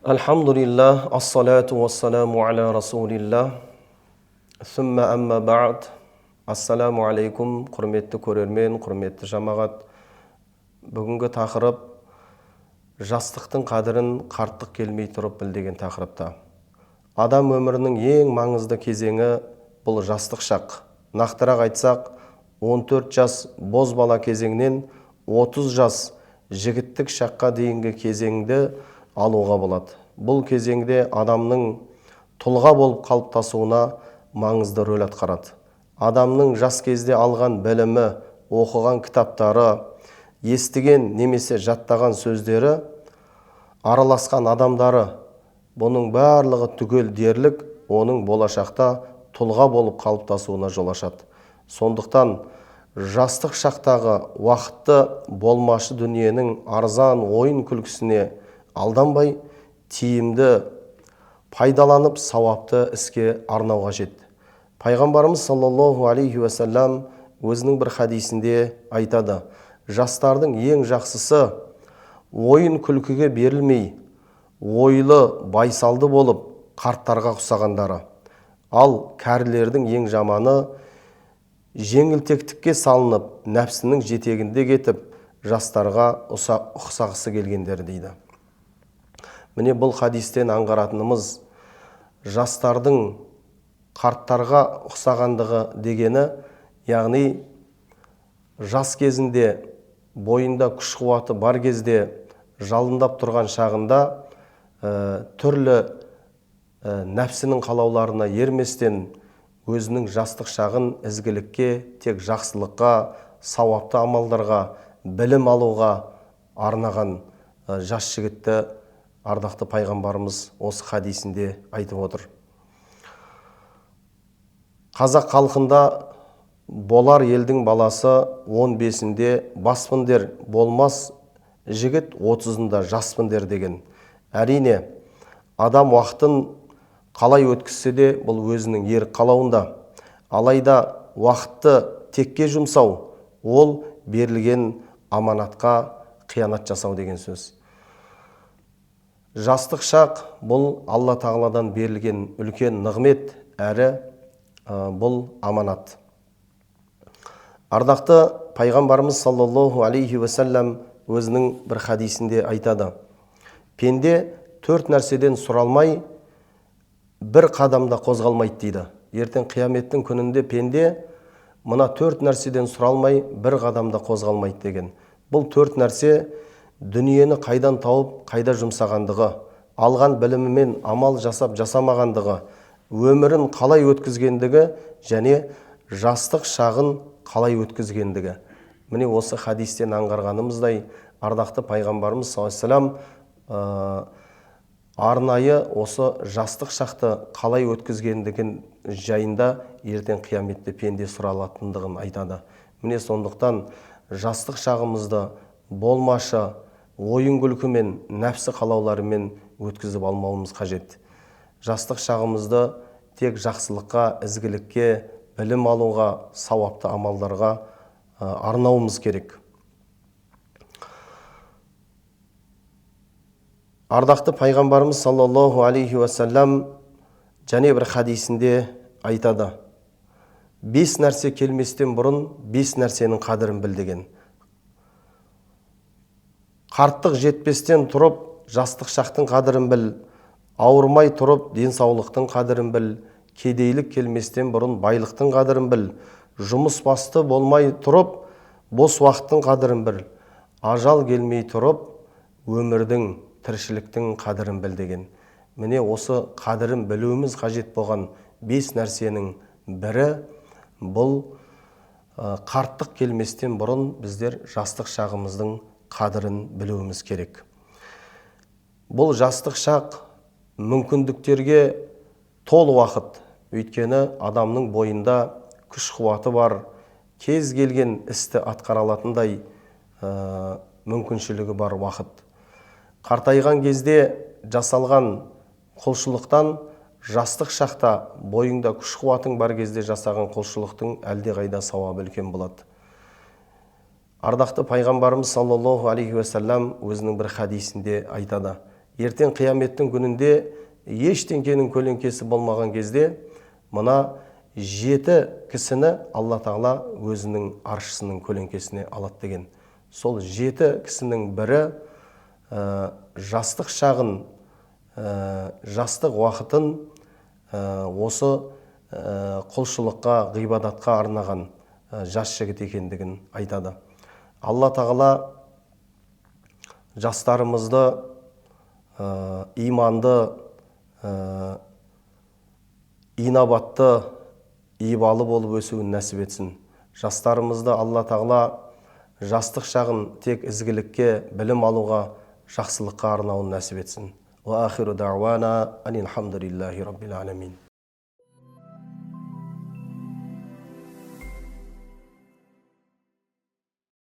Alhamdulillah, assalatu wassalamu ala rasulillah, thumma amma ba'd. Assalamu алейкум, құрметті көрермен, құрметті жамағат. Бүгінгі тақырып жастықтың қадірін қарттық келмей тұрып біл деген тақырыпта. Адам өмірінің ең маңызды кезеңі бұл жастық шақ. Нақтырақ айтсақ, 14 жас боз бала кезеңнен 30 жас жігіттік шаққа дейінгі кезеңді алуға болады. Бұл кезеңде адамның тұлға болып қалыптасуына маңызды рөл атқарады. Адамның жас кезде алған білімі, оқыған кітаптары, естіген немесе жаттаған сөздері, араласқан адамдары, бұның барлығы түгел дерлік оның болашақта тұлға болып қалыптасуына жол ашады. Сондықтан жастық шақтағы уақытты болмашы дүниенің арзан ойын күлкісіне алданбай, тиімді пайдаланып сауапты іске арнау қажет. Пайғамбарымыз саллаллаху алейхи уассалам өзінің бір хадисінде айтады: жастардың ең жақсысы ойын күлкіге берілмей, ойлы, байсалды болып қарттарға ұқсағандары. Ал кәрілердің ең жаманы жеңілтектікке салынып, нәпсінің жетегінде кетіп, жастарға ұқсағысы келгендер дейді. Міне бұл хадистен аңғаратынымыз, жастардың қарттарға ұқсағандығы дегені, яғни жас кезінде, бойында күш қуаты бар кезде, жалындап тұрған шағында түрлі нәпсінің қалауларына ерместен, өзінің жастық шағын ізгілікке, тек жақсылыққа, сауапты амалдарға, білім алуға арнаған жас жігітті ардақты пайғамбарымыз осы хадисінде айтып отыр. Қазақ халқында болар елдің баласы 15-інде баспын дер, болмас жігіт 30-ында жаспын дер деген. Әрине, адам уақытын қалай өткізсе де бұл өзінің ерік қалауында. Алайда уақытты текке жұмсау, ол берілген аманатқа қиянат жасау деген сөз. Жастық шақ бұл Алла тағаладан берілген үлкен нығмет, әрі бұл аманат. Ардақты пайғамбарымыз саллаллаху алейхи уассалам өзінің бір хадисінде айтады: пенде 4 нәрседен сұралмай бір қадамда қозғалмайды дейді. Ертең қияметтің күнінде пенде мына 4 нәрседен сұралмай бір қадамда қозғалмайды деген. Бұл 4 нәрсе дүниені қайдан тауып, қайда жұмсағандығы, алған білімімен амал жасап жасамағандығы, өмірін қалай өткізгендігі және жастық шағын қалай өткізгендігі. Міне осы хадистен аңғарғанымыздай, ардақты пайғамбарымыз саллаллаху алейхи уассалам арнайы осы жастық шақты қалай өткізгендігін жайында ертең қияметте пенде сұралатындығын айтады. Міне сондықтан жастық шағымызды болмашы ойын күлкімен, нәпсі қалауларымен өткізіп алмауымыз қажет. Жастық шағымызды тек жақсылыққа, ізгілікке, білім алуға, сауапты амалдарға арнауымыз керек. Ардақты пайғамбарымыз саллаллаху алейхи уассалам және бір хадисінде айтады: 5 нәрсе келместен бұрын 5 нәрсенің қадірін біл деген. Қарттық жетпестен тұрып, жастық шақтың қадірін біл. Ауырмай тұрып, денсаулықтың қадірін біл. Кедейлік келместен бұрын байлықтың қадірін біл. Жұмыс басты болмай тұрып, бос уақыттың қадірін біл. Ажал келмей тұрып, өмірдің, тіршіліктің қадірін біл деген. Міне осы қадірін білуіміз қажет болған 5 нәрсенің бірі бұл қарттық келместен бұрын біздер жастық шағымыздың қадірін білуіміз керек. Бұл жастық шақ мүмкіндіктерге толы уақыт. Өйткені адамның бойында күш қуаты бар, кез келген істі атқара алатындай мүмкіншілігі бар уақыт. Қартайған кезде жасалған құлшылықтан жастық шақта бойыңда күш қуатың бар кезде жасаған құлшылықтың әлдеқайда сауабы үлкен болады. Ардақты пайғамбарымыз саллаллаху алейхи уассалам өзінің бір хадисінде айтады: ертең қияметтің күнінде ештеңкенің көлеңкесі болмаған кезде мына 7 кісіні Алла Тағала өзінің аршысының көлеңкесіне алады деген. Сол 7 кісінің бірі жастық шағын, жастық уақытын осы құлшылыққа, ғибадатқа арнаған жас жігіт екендігін айтады. Алла Тағала жастарымызды иманды, инабатты, ибалы болып өсуін нәсіп етсін. Жастарымызды Алла Тағала жастық шағын тек ізгілікке, білім алуға, жақсылыққа арнауын нәсіп етсін. Ва ахиру дa'вана анил хамдулиллахи раббил аламин.